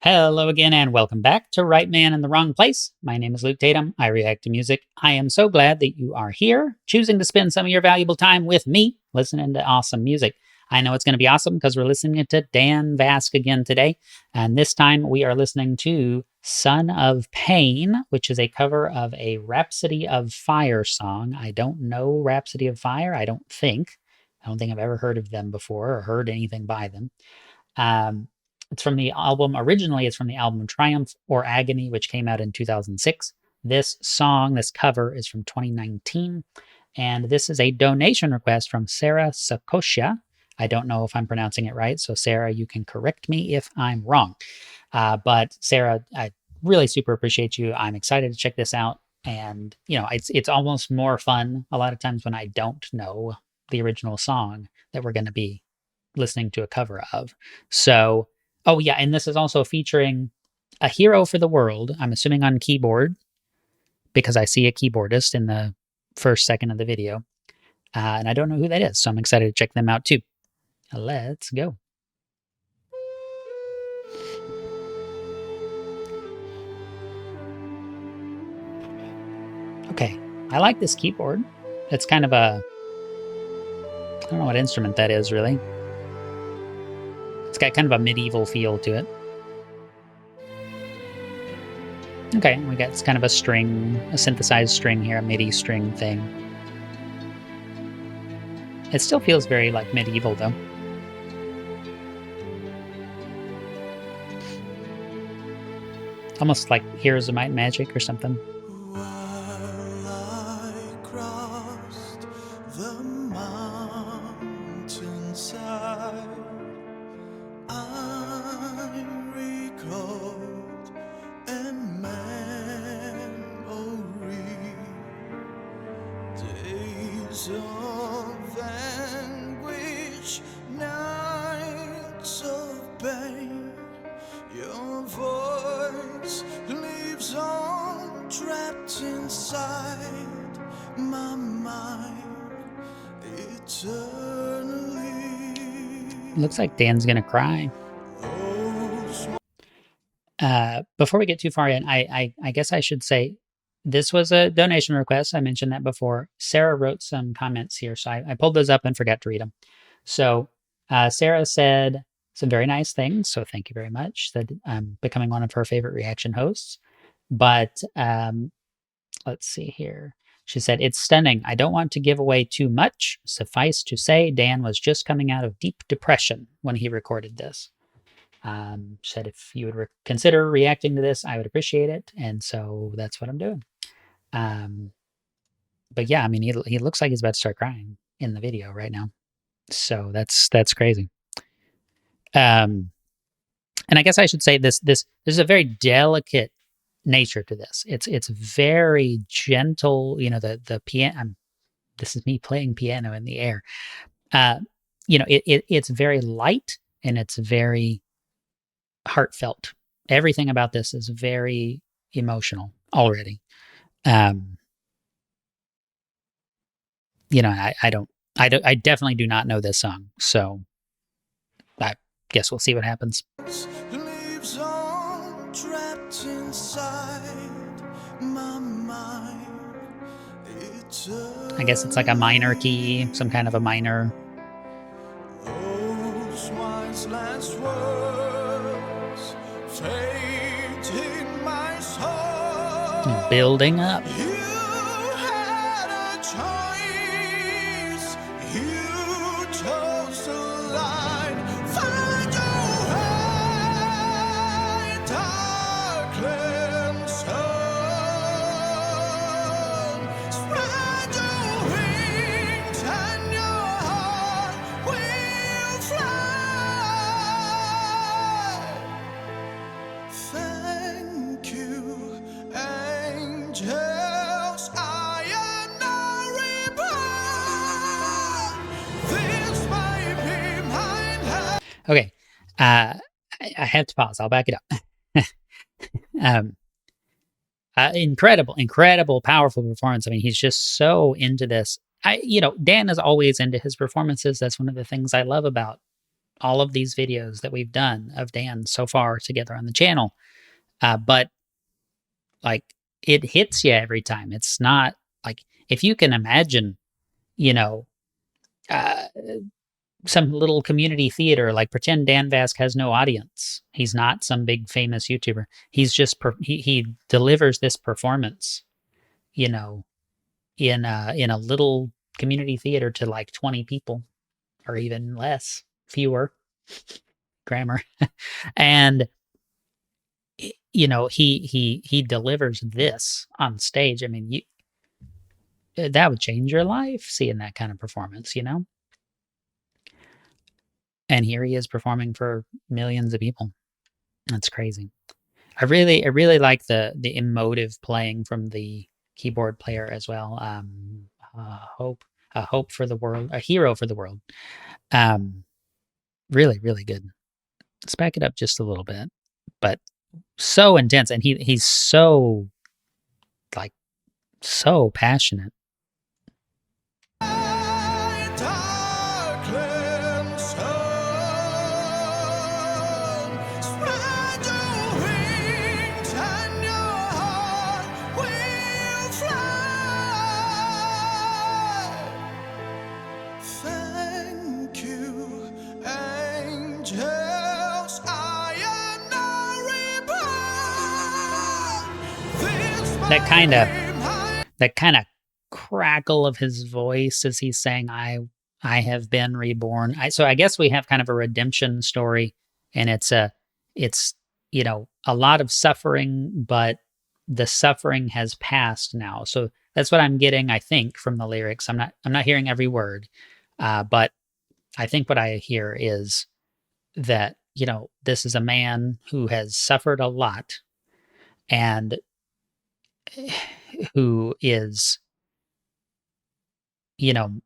Hello again, and welcome back to Right Man in the Wrong Place. My name is Luke Tatum. I react to music. I am so glad that you are here, choosing to spend some of your valuable time with me, listening to awesome music. I know it's going to be awesome because we're listening to Dan Vasc again today, and this time we are listening to Son of Pain, which is a cover of a Rhapsody of Fire song. I don't know Rhapsody of Fire, I don't think. I don't think I've ever heard of them before or heard anything by them. It's from the album, originally it's from the album Triumph or Agony, which came out in 2006. This song, this cover, is from 2019. And this is a donation request from SarahSaccoccia. I don't know if I'm pronouncing it right, so Sarah, you can correct me if I'm wrong. But Sarah, I really super appreciate you. I'm excited to check this out. And, you know, it's almost more fun a lot of times when I don't know the original song that we're going to be listening to a cover of. So, oh yeah, and this is also featuring a hero for the world, I'm assuming on keyboard, because I see a keyboardist in the first second of the video. And I don't know who that is, so I'm excited to check them out too. Let's go. Okay, I like this keyboard. It's kind of a, I don't know what instrument that is really. It's got kind of a medieval feel to it. Okay, we got kind of a string, a synthesized string here, a MIDI string thing. It still feels very like medieval though. Almost like Heroes of Might and Magic or something. Of anguish, nights of pain, your voice lives on, trapped inside my mind, eternally. Looks like Dan's gonna cry. Before we get too far in, I guess I should say this was a donation request. I mentioned that before. Sarah wrote some comments here, so I pulled those up and forgot to read them. So Sarah said some very nice things, so thank you very much. That I'm becoming one of her favorite reaction hosts. But let's see here. She said, "It's stunning. I don't want to give away too much. Suffice to say, Dan was just coming out of deep depression when he recorded this. Said if you would consider reacting to this, I would appreciate it. And so that's what I'm doing. But yeah, I mean, he looks like he's about to start crying in the video right now. So that's crazy. And I guess I should say there's a very delicate nature to this. It's very gentle. You know, the piano. This is me playing piano in the air. You know, it's very light and it's very heartfelt. Everything about this is very emotional already. You know, I definitely do not know this song, so I guess we'll see what happens. Leaves on, trapped inside my mind, I guess it's like a minor key, some kind of a minor. Those wise last words fade in my soul. Building up. You had a choice. You chose the line. Find your way, dark crimson. Spread your wings and your heart will fly. Thank you, angels. I am no reply. This may be mine. Okay, I have to pause. I'll back it up. Incredible, powerful performance. I mean, he's just so into this. You know, Dan is always into his performances. That's one of the things I love about all of these videos that we've done of Dan so far together on the channel. But like, it hits you every time. It's not like, if you can imagine, you know, uh, some little community theater, like pretend Dan Vasc has no audience. He's not some big famous YouTuber. He's just, he delivers this performance, you know, in a little community theater to like 20 people or even less, fewer, grammar. And you know, he delivers this on stage. I mean, that would change your life, seeing that kind of performance, you know? And here he is performing for millions of people. That's crazy. I really like the emotive playing from the keyboard player as well. A hope for the world, a hero for the world. Really good. Let's back it up just a little bit, but so intense, and he's so, like, so passionate. Thank you, angels. I am no reborn. That kind of crackle of his voice as he's saying, I have been reborn. So I guess we have kind of a redemption story, and it's you know, a lot of suffering, but the suffering has passed now. So that's what I'm getting, I think, from the lyrics. I'm not hearing every word, but I think what I hear is that, you know, this is a man who has suffered a lot and who is, you know,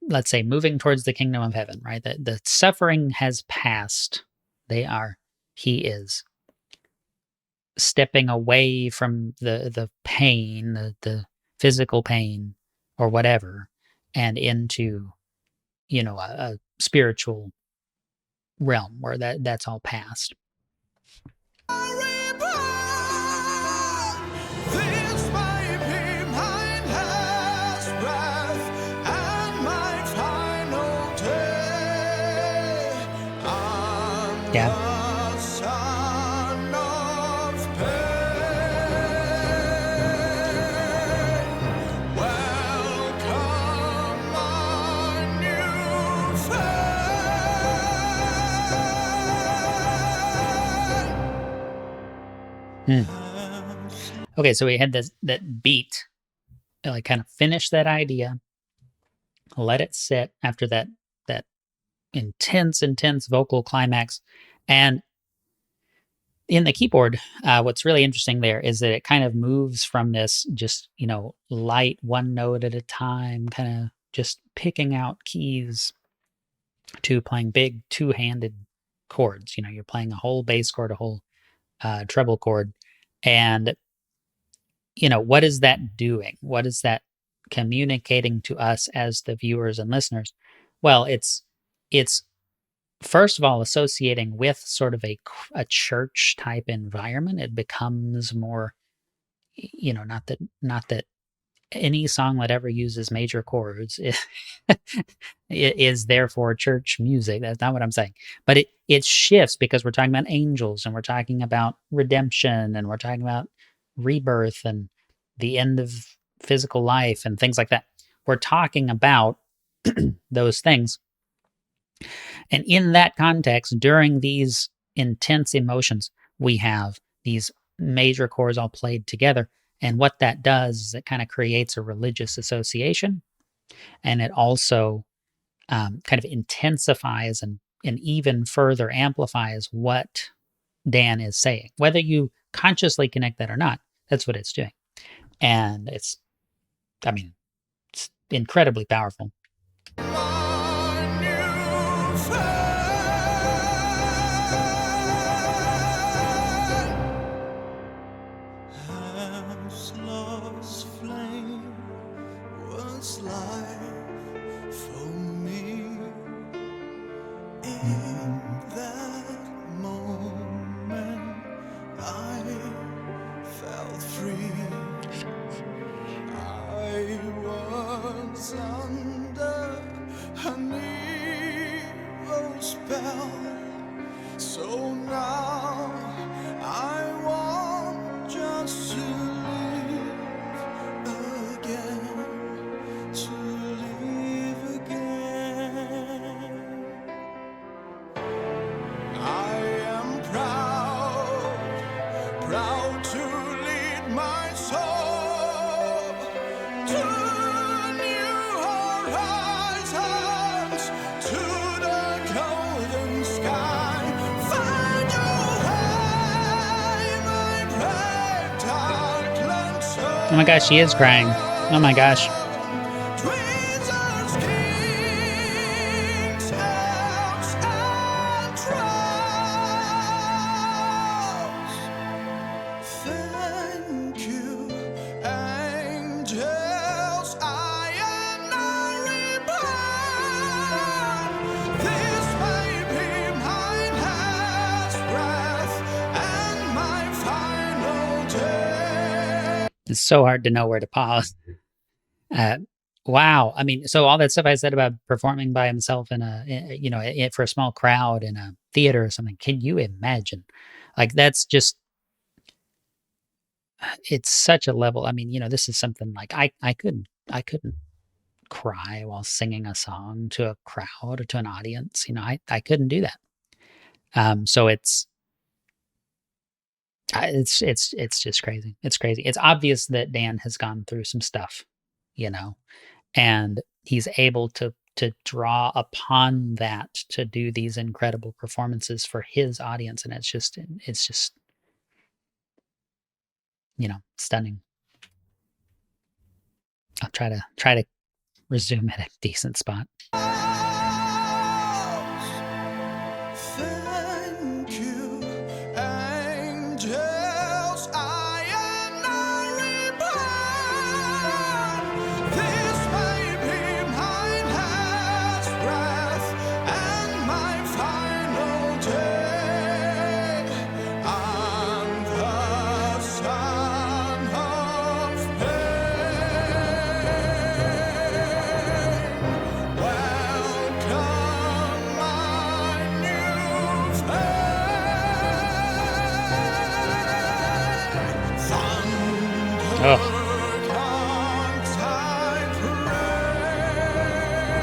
let's say, moving towards the kingdom of heaven, right? That the suffering has passed. He is stepping away from the pain, the physical pain or whatever, and into, you know, a spiritual realm where that's all past. This may be my last breath and my final day. I'm Yeah. the son of pain. Welcome, my new friend. Okay, so we had that beat, like, kind of finish that idea, let it sit after that intense vocal climax. And in the keyboard, what's really interesting there is that it kind of moves from this just, you know, light one note at a time, kind of just picking out keys, to playing big two-handed chords. You know, you're playing a whole bass chord, a whole treble chord. And, you know, what is that doing? What is that communicating to us as the viewers and listeners? Well, it's first of all associating with sort of a church type environment. It becomes more, you know, not that any song that ever uses major chords is therefore church music. That's not what I'm saying. But it shifts because we're talking about angels, and we're talking about redemption, and we're talking about rebirth and the end of physical life and things like that. We're talking about those things. And in that context, during these intense emotions, we have these major chords all played together. And what that does is it kind of creates a religious association. And it also kind of intensifies and even further amplifies what Dan is saying. Whether you consciously connect that or not, that's what it's doing. And it's incredibly powerful. Oh my gosh, she is crying. Oh my gosh. Jesus Kings, elves, and trolls. Thank you, angels. I am now reborn. This baby mine has breath and my final day. It's so hard to know where to pause. Wow. I mean, so all that stuff I said about performing by himself in for a small crowd in a theater or something. Can you imagine? Like, that's just, it's such a level. I mean, this is something like I couldn't cry while singing a song to a crowd or to an audience. I couldn't do that. So it's just crazy. It's crazy. It's obvious that Dan has gone through some stuff, and he's able to draw upon that to do these incredible performances for his audience, and it's just stunning. I'll try to resume at a decent spot. Thank you, angels. I am now reborn. This baby mine has breath and my final day. I'm the son of pain. Welcome, my new friend. Thunder comes, I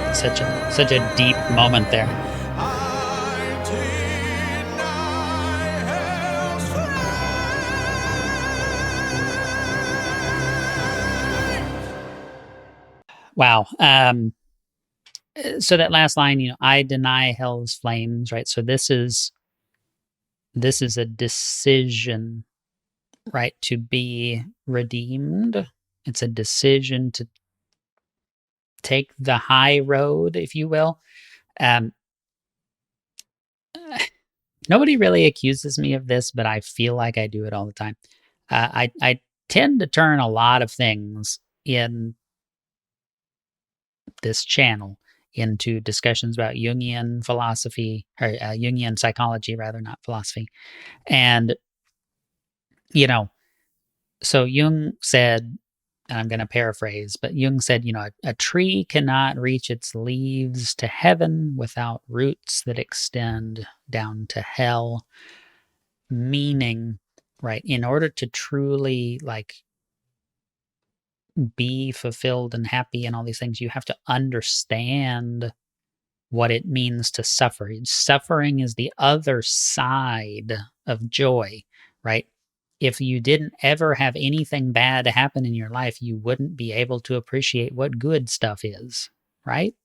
pray. Such a deep moment there. I deny hell's flame. Wow. So that last line, I deny hell's flames, right? So this is a decision, right, to be redeemed. It's a decision to take the high road, if you will. Nobody really accuses me of this, but I feel like I do it all the time. I tend to turn a lot of things in this channel into discussions about Jungian philosophy, or Jungian psychology, rather, not philosophy. And, so Jung said, and I'm going to paraphrase, but Jung said, a tree cannot reach its leaves to heaven without roots that extend down to hell. Meaning, right, in order to truly be fulfilled and happy and all these things, you have to understand what it means to suffer. Suffering is the other side of joy, right? If you didn't ever have anything bad happen in your life, you wouldn't be able to appreciate what good stuff is, right?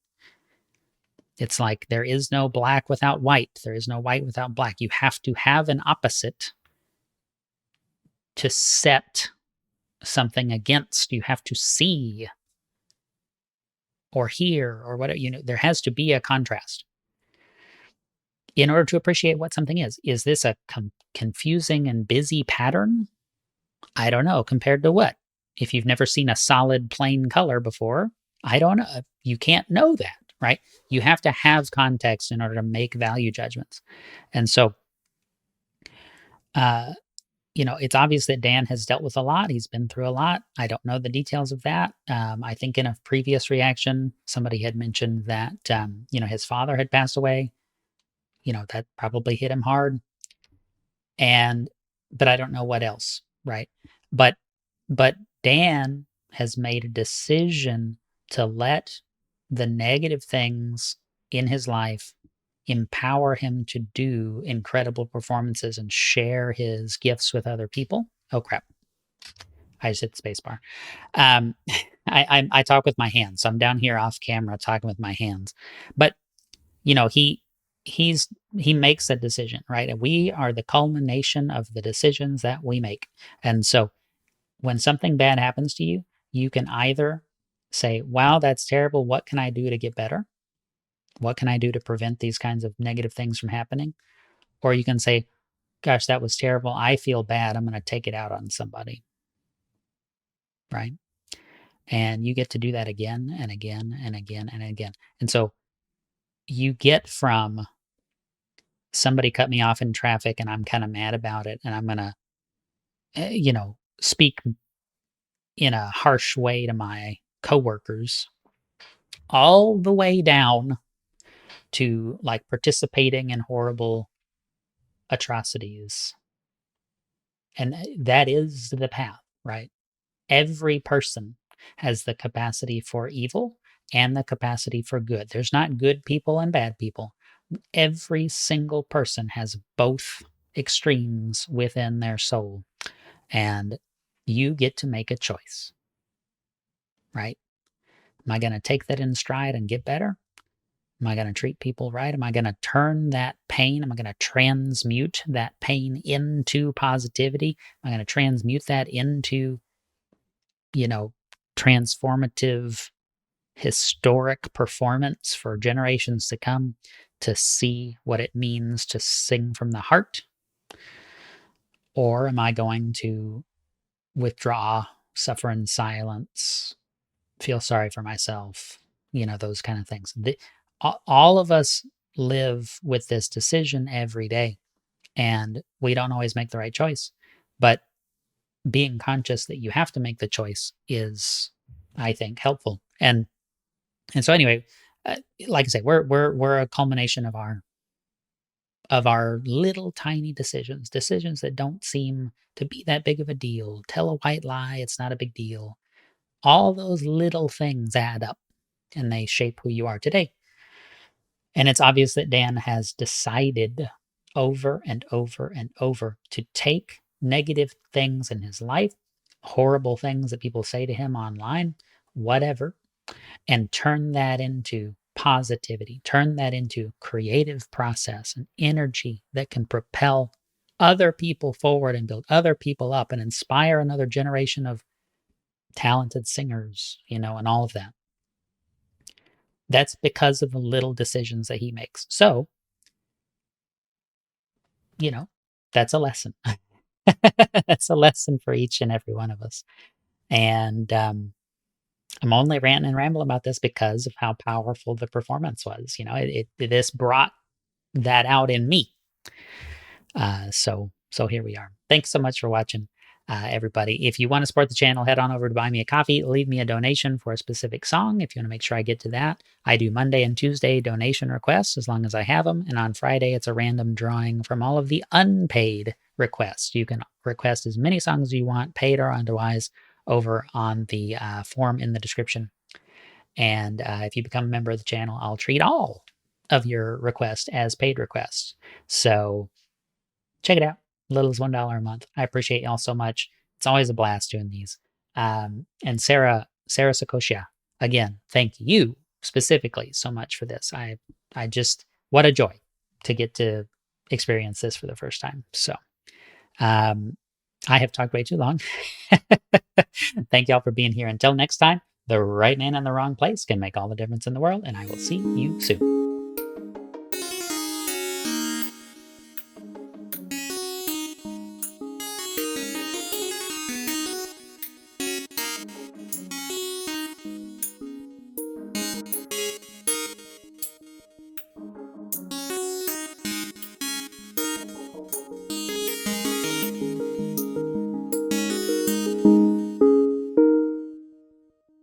It's like there is no black without white. There is no white without black. You have to have an opposite to set something against. You have to see or hear or whatever, there has to be a contrast in order to appreciate what something is. Is this a confusing and busy pattern? I don't know. Compared to what? If you've never seen a solid plain color before, I don't know. You can't know that, right? You have to have context in order to make value judgments. And so, it's obvious that Dan has dealt with a lot. He's been through a lot. I don't know the details of that. I think in a previous reaction, somebody had mentioned that, his father had passed away. That probably hit him hard. But I don't know what else, right? But Dan has made a decision to let the negative things in his life empower him to do incredible performances and share his gifts with other people. Oh crap! I just hit the space bar. I talk with my hands, so I'm down here off camera talking with my hands. But he makes a decision, right? And we are the culmination of the decisions that we make. And so when something bad happens to you, you can either say, wow, that's terrible. What can I do to get better? What can I do to prevent these kinds of negative things from happening? Or you can say, gosh, that was terrible. I feel bad. I'm going to take it out on somebody. Right. And you get to do that again and again and again and again. And so you get from somebody cut me off in traffic and I'm kind of mad about it and I'm going to, speak in a harsh way to my coworkers, all the way down to like participating in horrible atrocities. And that is the path, right? Every person has the capacity for evil and the capacity for good. There's not good people and bad people. Every single person has both extremes within their soul. And you get to make a choice, right? Am I going to take that in stride and get better? Am I going to treat people right? Am I going to turn that pain? Am I going to transmute that pain into positivity? Am I going to transmute that into, transformative, historic performance for generations to come to see what it means to sing from the heart? Or am I going to withdraw, suffer in silence, feel sorry for myself, those kind of things? All of us live with this decision every day, and we don't always make the right choice. But being conscious that you have to make the choice is, I think, helpful. And so anyway, like I say, we're a culmination of our little tiny decisions that don't seem to be that big of a deal. Tell a white lie, it's not a big deal. All those little things add up and they shape who you are today. And it's obvious that Dan has decided over and over and over to take negative things in his life, horrible things that people say to him online, whatever, and turn that into positivity, turn that into creative process and energy that can propel other people forward and build other people up and inspire another generation of talented singers, and all of that. That's because of the little decisions that he makes. So, that's a lesson. That's a lesson for each and every one of us. And I'm only ranting and rambling about this because of how powerful the performance was. This brought that out in me. So here we are. Thanks so much for watching, everybody. If you want to support the channel, head on over to Buy Me a Coffee. Leave me a donation for a specific song if you want to make sure I get to that. I do Monday and Tuesday donation requests as long as I have them. And on Friday, it's a random drawing from all of the unpaid requests. You can request as many songs as you want, paid or otherwise, over on the form in the description. And if you become a member of the channel, I'll treat all of your requests as paid requests. So check it out. Little as $1 a month. I appreciate y'all so much. It's always a blast doing these. And SarahSaccoccia, again, thank you specifically so much for this. I just, what a joy to get to experience this for the first time. So I have talked way too long. Thank y'all for being here. Until next time, the right man in the wrong place can make all the difference in the world, and I will see you soon.